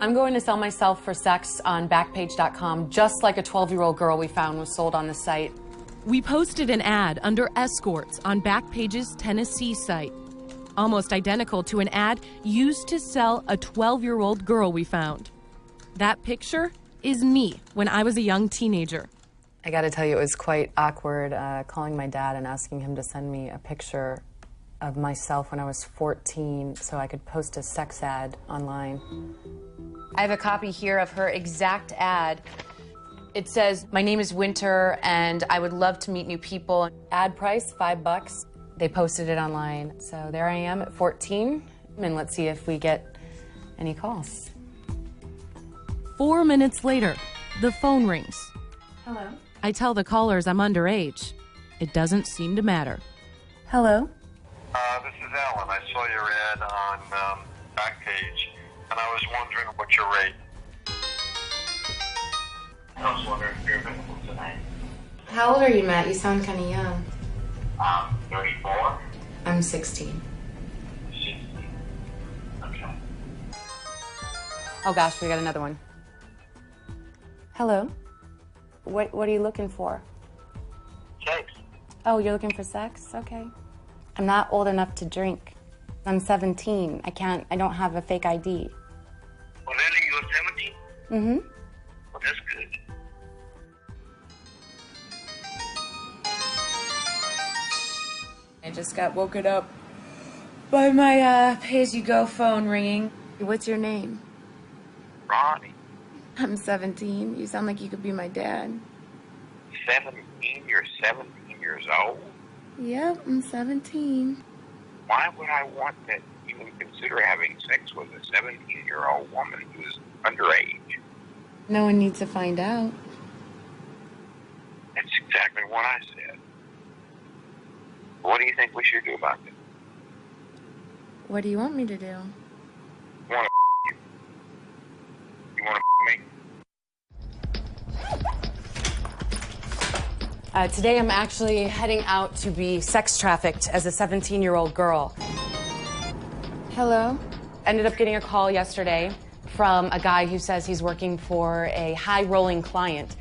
I'm going to sell myself for sex on Backpage.com, just like a 12-year-old girl we found was sold on the site. We posted an ad under escorts on Backpage's Tennessee site, almost identical to an ad used to sell a 12-year-old girl we found. That picture is me when I was a young teenager. I gotta tell you, it was quite awkward calling my dad and asking him to send me a picture of myself when I was 14 so I could post a sex ad online. I have a copy here of her exact ad. It says, "My name is Winter and I would love to meet new people." Ad price, $5. They posted it online. So there I am at 14, and let's see if we get any calls. 4 minutes later, the phone rings. Hello? I tell the callers I'm underage. It doesn't seem to matter. Hello? This is Alan. I saw your ad on Backpage, and I was wondering what's your rate. I was wondering if you're available tonight. How old are you, Matt? You sound kind of young. 34. I'm 16. 16. Okay. Oh gosh, we got another one. Hello? What are you looking for? Sex. Oh, you're looking for sex? Okay. I'm not old enough to drink. I'm 17. I don't have a fake ID. Well, really? You're 17? Mm-hmm. Well, that's good. I just got woken up by my pay-as-you-go phone ringing. What's your name? Ronnie. I'm 17. You sound like you could be my dad. 17? You're 17 years old? Yep, I'm 17. Why would I want to even consider having sex with a 17-year-old woman who is underage? No one needs to find out. That's exactly what I said. What do you think we should do about this? What do you want me to do? You want to you? You want to me? Today I'm actually heading out to be sex trafficked as a 17-year-old girl. Hello? Ended up getting a call yesterday from a guy who says he's working for a high-rolling client,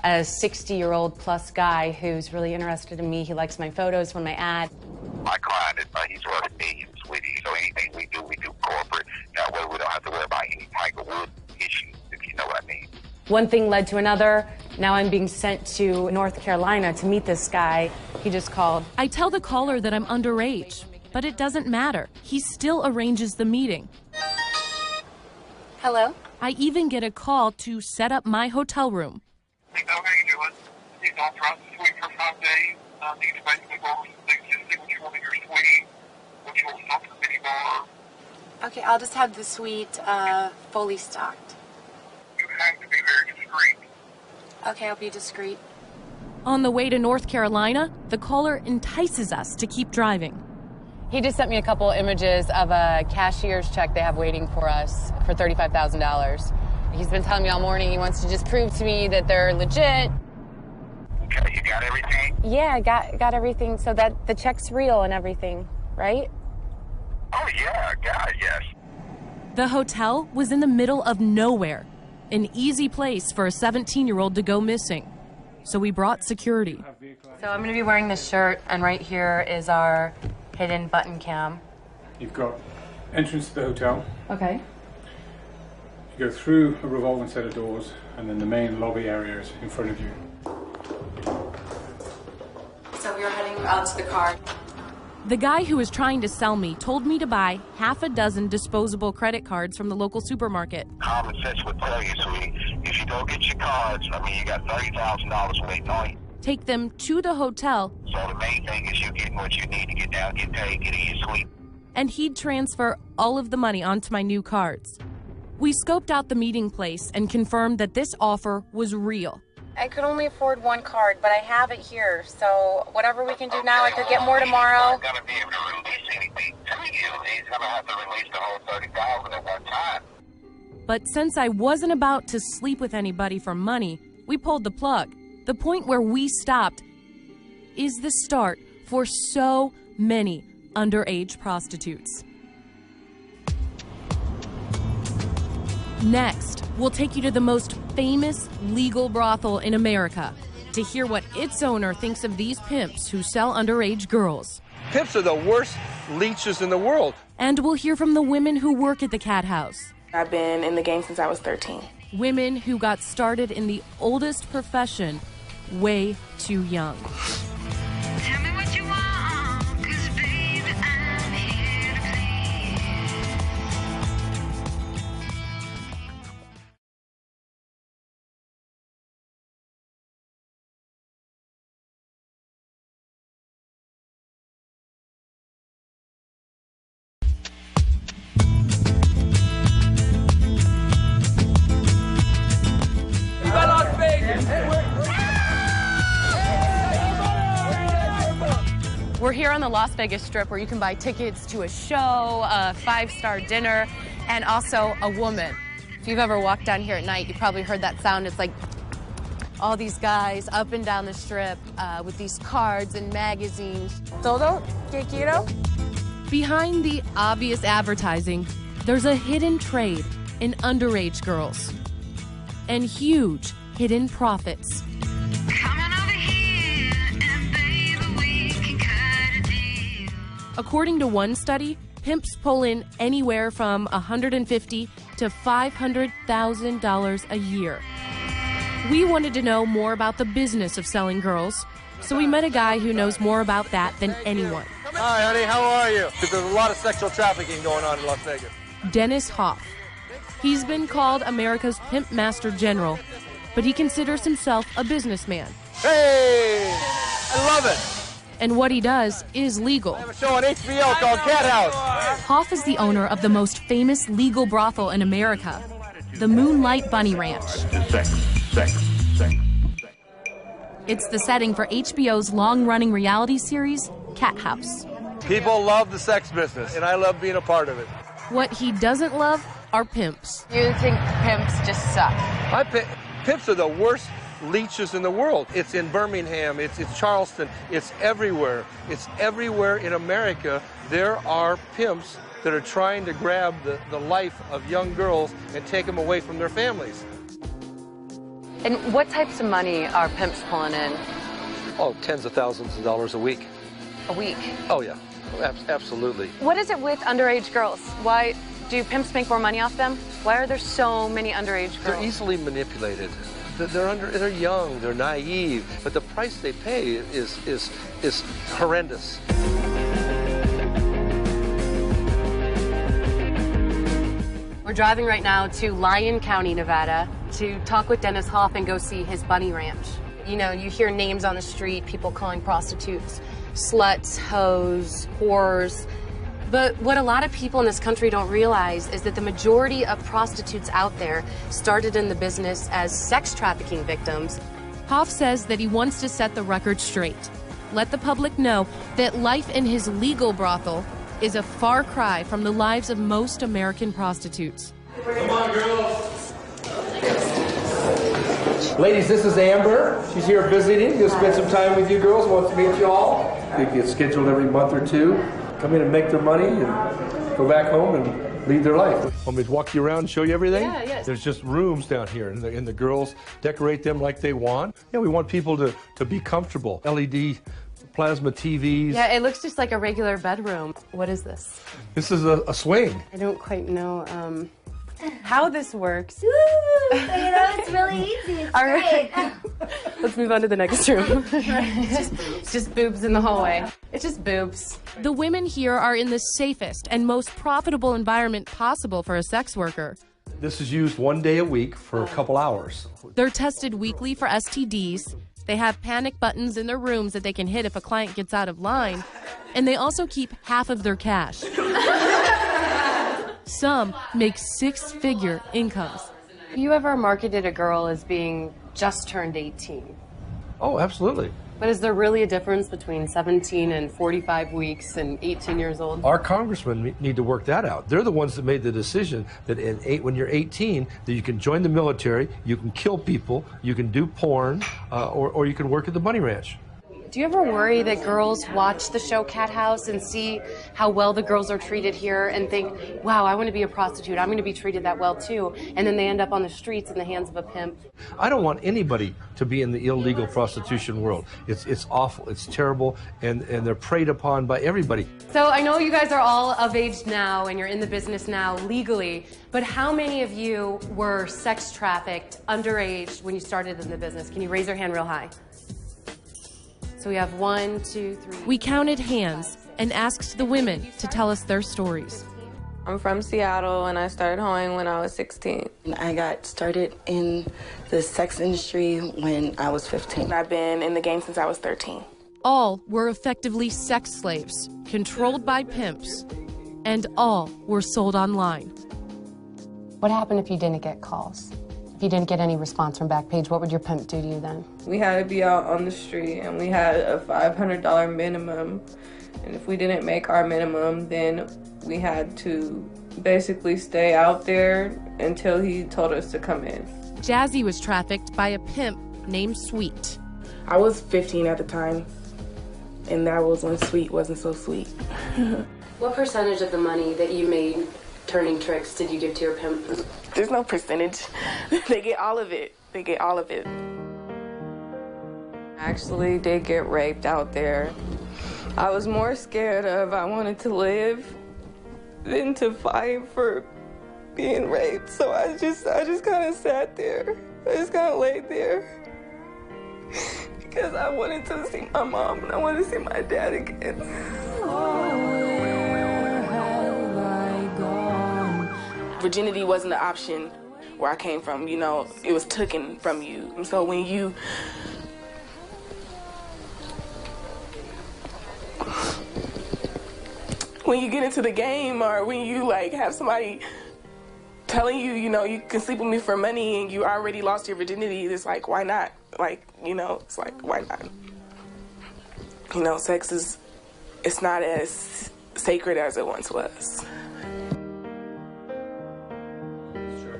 a 60-year-old plus guy who's really interested in me. He likes my photos from my ad. My client, he's worth millions, sweetie. So anything we do corporate. That way we don't have to worry about any Tiger Woods issues, if you know what I mean. One thing led to another. Now I'm being sent to North Carolina to meet this guy. He just called. I tell the caller that I'm underage, but it doesn't matter. He still arranges the meeting. Hello? I even get a call to set up my hotel room. We know how you doing. He's authorized to suite for 5 days. Need to basically go over some things, just see what you want in your suite, what you want from the mini bar. Okay, I'll just have the suite fully stocked. You have to be very discreet. Okay, I'll be discreet. On the way to North Carolina, the caller entices us to keep driving. He just sent me a couple images of a cashier's check they have waiting for us for $35,000. He's been telling me all morning he wants to just prove to me that they're legit. Okay, you got everything? Yeah, I got everything so that the check's real and everything, right? Oh, yeah, God, yes. The hotel was in the middle of nowhere, an easy place for a 17-year-old to go missing. So we brought security. So I'm going to be wearing this shirt, and right here is our hidden button cam. You've got entrance to the hotel. Okay. You go through a revolving set of doors, and then the main lobby area is in front of you. So we are heading out to the car. The guy who was trying to sell me told me to buy half a dozen disposable credit cards from the local supermarket. Common sense would tell you, sweetie, if you don't get your cards, you got $30,000 waiting on you. Take them to the hotel. So the main thing is you getting what you need to get down, get paid, get in your suite. And he'd transfer all of the money onto my new cards. We scoped out the meeting place and confirmed that this offer was real. I could only afford one card, but I have it here. So whatever we can do now, I could get more tomorrow. He's not going to be able to release anything to you. He's going to have to release the whole $30,000 at one time. But since I wasn't about to sleep with anybody for money, we pulled the plug. The point where we stopped is the start for so many underage prostitutes. Next, we'll take you to the most famous legal brothel in America to hear what its owner thinks of these pimps who sell underage girls. Pimps are the worst leeches in the world. And we'll hear from the women who work at the Cat House. I've been in the game since I was 13. Women who got started in the oldest profession way too young. Tell me what you want, 'cause baby, I'm here to please. We're here on the Las Vegas Strip where you can buy tickets to a show, a five-star dinner, and also a woman. If you've ever walked down here at night, you probably heard that sound. It's like all these guys up and down the strip with these cards and magazines. Todo que quiero? Behind the obvious advertising, there's a hidden trade in underage girls and huge hidden profits. Come on over here, and baby, we can cut a deal. According to one study, pimps pull in anywhere from $150,000 to $500,000 a year. We wanted to know more about the business of selling girls, so we met a guy who knows more about that than anyone. Hi, honey, how are you? Because there's a lot of sexual trafficking going on in Las Vegas. Dennis Hoff. He's been called America's Pimp Master General, but he considers himself a businessman. Hey, I love it. And what he does is legal. I have a show on HBO called Cat House. Hoff is the owner of the most famous legal brothel in America, the Moonlight Bunny Ranch. Sex. It's the setting for HBO's long-running reality series, Cat House. People love the sex business, and I love being a part of it. What he doesn't love are pimps. You think pimps just suck? Pimps are the worst leeches in the world. It's in Birmingham, it's Charleston, it's everywhere. It's everywhere in America. There are pimps that are trying to grab the life of young girls and take them away from their families. And what types of money are pimps pulling in Oh, tens of thousands of dollars a week. a week? Oh, yeah, absolutely. What is it with underage girls? Why do pimps make more money off them? Why are there so many underage girls? They're easily manipulated. They're young, they're naive, but the price they pay is horrendous. We're driving right now to Lyon County, Nevada, to talk with Dennis Hoff and go see his bunny ranch. You know, you hear names on the street, people calling prostitutes sluts, hoes, whores. But what a lot of people in this country don't realize is that the majority of prostitutes out there started in the business as sex trafficking victims. Hoff says that he wants to set the record straight. Let the public know that life in his legal brothel is a far cry from the lives of most American prostitutes. Come on, girls. Ladies, this is Amber. She's here visiting. She'll spend some time with you girls. Wants to meet you all. They get scheduled every month or two. Come in and make their money and go back home and lead their life. Want me to walk you around and show you everything? Yeah, yes. There's just rooms down here, and the girls decorate them like they want. Yeah, we want people to be comfortable. LED plasma TVs. Yeah, it looks just like a regular bedroom. What is this? This is a swing. I don't quite know how this works. Ooh, it's really easy. It's All right. great. Let's move on to the next room. It's just boobs in the hallway. It's just boobs. The women here are in the safest and most profitable environment possible for a sex worker. This is used one day a week for a couple hours. They're tested weekly for STDs. They have panic buttons in their rooms that they can hit if a client gets out of line. And they also keep half of their cash. Some make six-figure incomes. Have you ever marketed a girl as being just turned 18? Oh, absolutely. But is there really a difference between 17 and 45 weeks and 18 years old? Our congressmen need to work that out. They're the ones that made the decision that when you're 18, that you can join the military, you can kill people, you can do porn, or you can work at the bunny ranch. Do you ever worry that girls watch the show Cat House and see how well the girls are treated here and think, wow, I want to be a prostitute, I'm going to be treated that well too, and then they end up on the streets in the hands of a pimp? I don't want anybody to be in the illegal prostitution world. It's awful, it's terrible, and they're preyed upon by everybody. So I know you guys are all of age now and you're in the business now legally, but how many of you were sex trafficked underage when you started in the business? Can you raise your hand real high? So we have 1, 2, 3. We counted hands and asked the women to tell us their stories. I'm from Seattle, and I started hoeing when I was 16. I got started in the sex industry when I was 15. I've been in the game since I was 13. All were effectively sex slaves, controlled by pimps, and all were sold online. What happened if you didn't get calls? If you didn't get any response from Backpage, what would your pimp do to you then? We had to be out on the street, and we had a $500 minimum. And if we didn't make our minimum, then we had to basically stay out there until he told us to come in. Jazzy was trafficked by a pimp named Sweet. I was 15 at the time, and that was when Sweet wasn't so sweet. What percentage of the money that you made turning tricks did you give to your pimp? There's no percentage. They get all of it. They get all of it. I actually did get raped out there. I was more scared of I wanted to live than to fight for being raped. So I just kind of sat there. I just kind of laid there. Because I wanted to see my mom and I wanted to see my dad again. Virginity wasn't an option where I came from, you know, it was taken from you. And so when you get into the game, or when you like have somebody telling you, you know, you can sleep with me for money and you already lost your virginity, it's like, why not? Like, you know, it's like, why not? You know, sex it's not as sacred as it once was.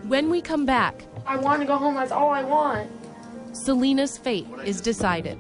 When we come back, I want to go home. That's all I want. Selena's fate is decided.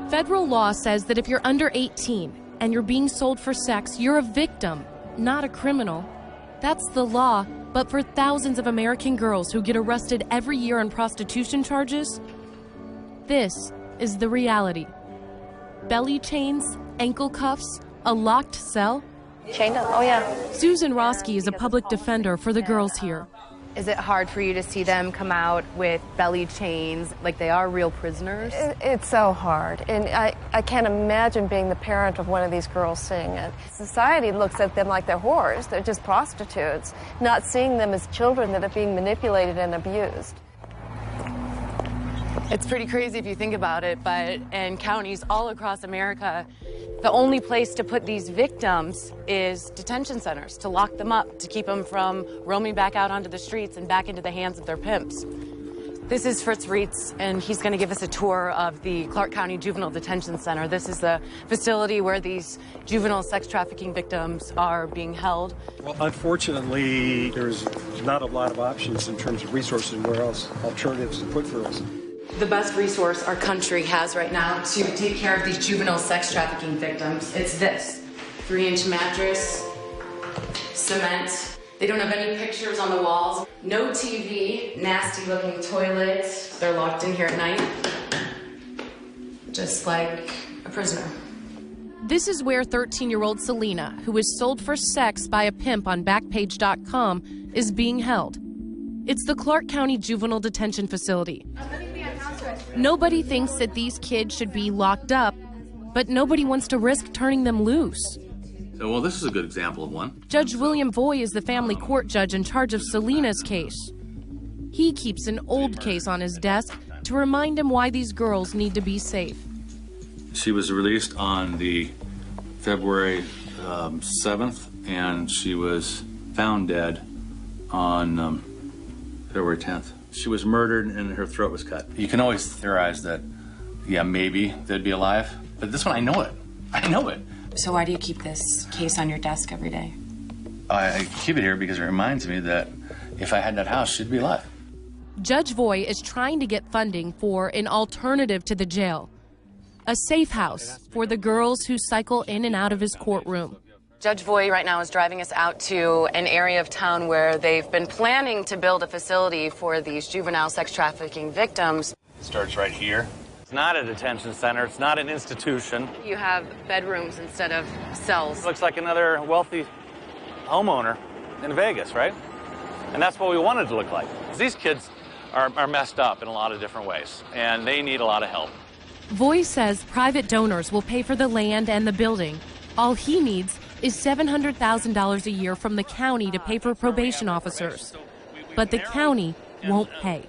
Federal law says that if you're under 18 and you're being sold for sex, you're a victim, not a criminal. That's the law, but for thousands of American girls who get arrested every year on prostitution charges, this is the reality. Belly chains, ankle cuffs, a locked cell. Chained up? Oh, yeah. Susan Roski is a public defender for the girls here. Is it hard for you to see them come out with belly chains like they are real prisoners? It's so hard. And I can't imagine being the parent of one of these girls seeing it. Society looks at them like they're whores. They're just prostitutes, not seeing them as children that are being manipulated and abused. It's pretty crazy if you think about it, but in counties all across America, the only place to put these victims is detention centers, to lock them up, to keep them from roaming back out onto the streets and back into the hands of their pimps. This is Fritz Reitz, and he's going to give us a tour of the Clark County Juvenile Detention Center. This is the facility where these juvenile sex trafficking victims are being held. Well, unfortunately, there's not a lot of options in terms of resources and where else alternatives to put girls. The best resource our country has right now to take care of these juvenile sex trafficking victims, it's this. 3-inch mattress, cement. They don't have any pictures on the walls. No TV, nasty looking toilets. They're locked in here at night, just like a prisoner. This is where 13-year-old Selena, who was sold for sex by a pimp on Backpage.com, is being held. It's the Clark County Juvenile Detention Facility. Nobody thinks that these kids should be locked up, but nobody wants to risk turning them loose. So, well, this is a good example of one. Judge William Voy is the family court judge in charge of Selena's case. He keeps an old case on his desk to remind him why these girls need to be safe. She was released on the February 7th, and she was found dead on February 10th. She was murdered and her throat was cut. You can always theorize that, yeah, maybe they'd be alive, but this one, I know it. I know it. So why do you keep this case on your desk every day? I keep it here because it reminds me that if I had that house, she'd be alive. Judge Voy is trying to get funding for an alternative to the jail, a safe house for the girls who cycle in and out of his courtroom. Judge Voy right now is driving us out to an area of town where they've been planning to build a facility for these juvenile sex trafficking victims. It starts right here. It's not a detention center. It's not an institution. You have bedrooms instead of cells. It looks like another wealthy homeowner in Vegas, right? And that's what we wanted to look like. These kids are messed up in a lot of different ways, and they need a lot of help. Voy says private donors will pay for the land and the building. All he needs is $700,000 a year from the county to pay for probation officers. But the county won't pay.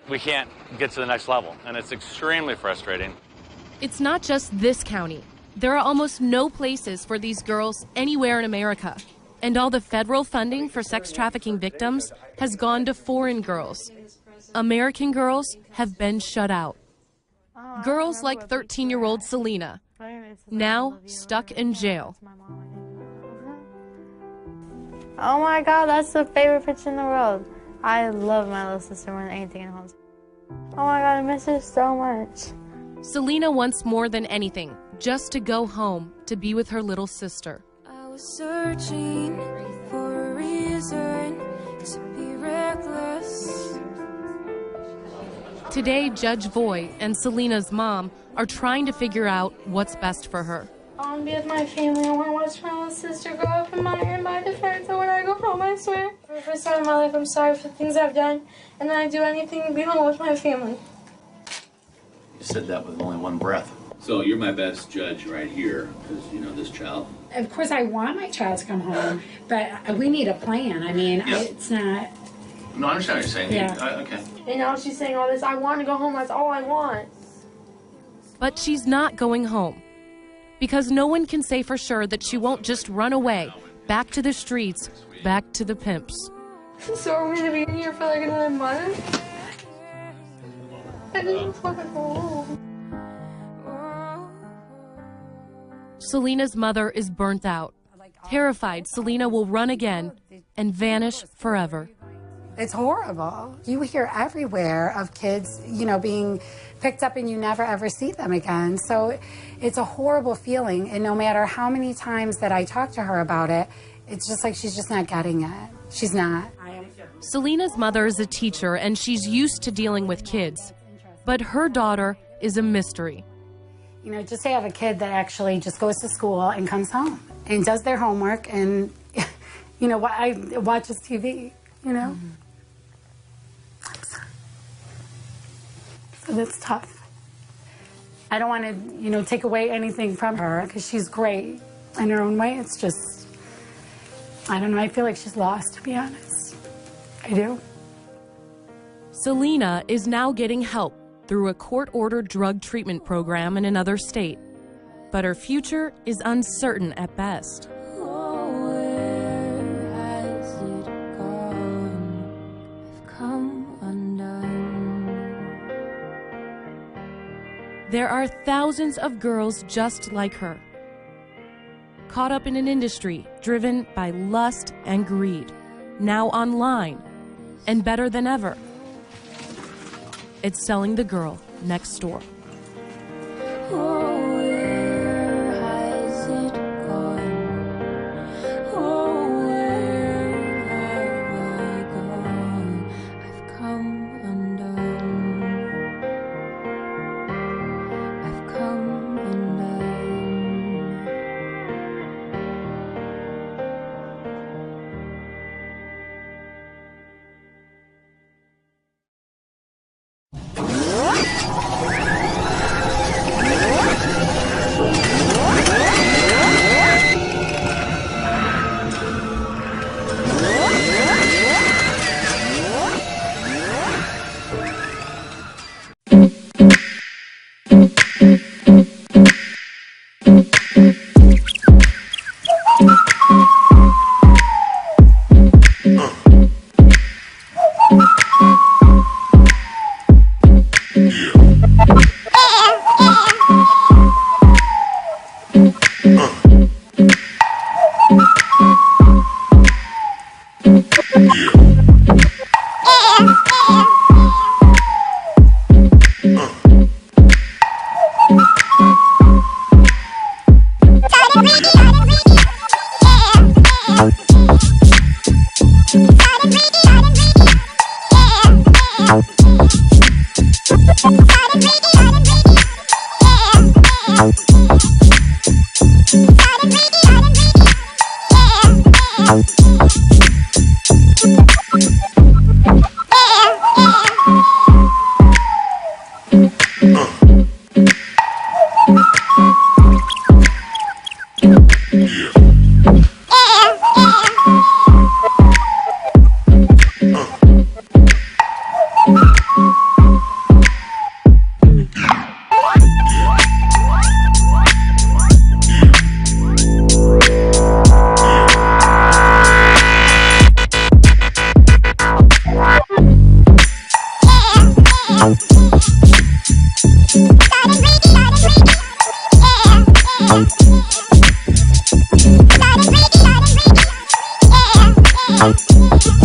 We can't get to the next level, and it's extremely frustrating. It's not just this county. There are almost no places for these girls anywhere in America. And all the federal funding for sex trafficking victims has gone to foreign girls. American girls have been shut out. Girls like 13-year-old Selena, now stuck in jail. Oh my God, that's the favorite picture in the world. I love my little sister more than anything in home. Oh my God, I miss her so much. Selena wants more than anything, just to go home, to be with her little sister. I was searching for a reason to be reckless. Today, Judge Voy and Selena's mom are trying to figure out what's best for her. I want to be with my family. I want to watch my little sister grow up in my defense. And when I go home, I swear, for the first time in my life, I'm sorry for the things I've done. And then I do anything to be home with my family. You said that with only one breath. So you're my best judge right here, because you know this child. Of course, I want my child to come home, but we need a plan. I mean, it's not... No, I understand what you're saying. Yeah. Okay. And now she's saying all this, I want to go home, that's all I want. But she's not going home, because no one can say for sure that she won't just run away, back to the streets, back to the pimps. So are we going to be here for like another month? I just want to go home. Selena's mother is burnt out, terrified Selena will run again and vanish forever. It's horrible. You hear everywhere of kids, being picked up and you never ever see them again. So it's a horrible feeling. And no matter how many times that I talk to her about it, it's just like she's just not getting it. She's not. Selena's mother is a teacher and she's used to dealing with kids. But her daughter is a mystery. Just to have a kid that actually just goes to school and comes home and does their homework and, watches TV, Mm-hmm. So that's tough. I don't want to, take away anything from her because she's great in her own way. It's just, I don't know, I feel like she's lost, to be honest. I do. Selena is now getting help through a court-ordered drug treatment program in another state. But her future is uncertain at best. There are thousands of girls just like her, caught up in an industry driven by lust and greed, now online, and better than ever, it's selling the girl next door. Thank you.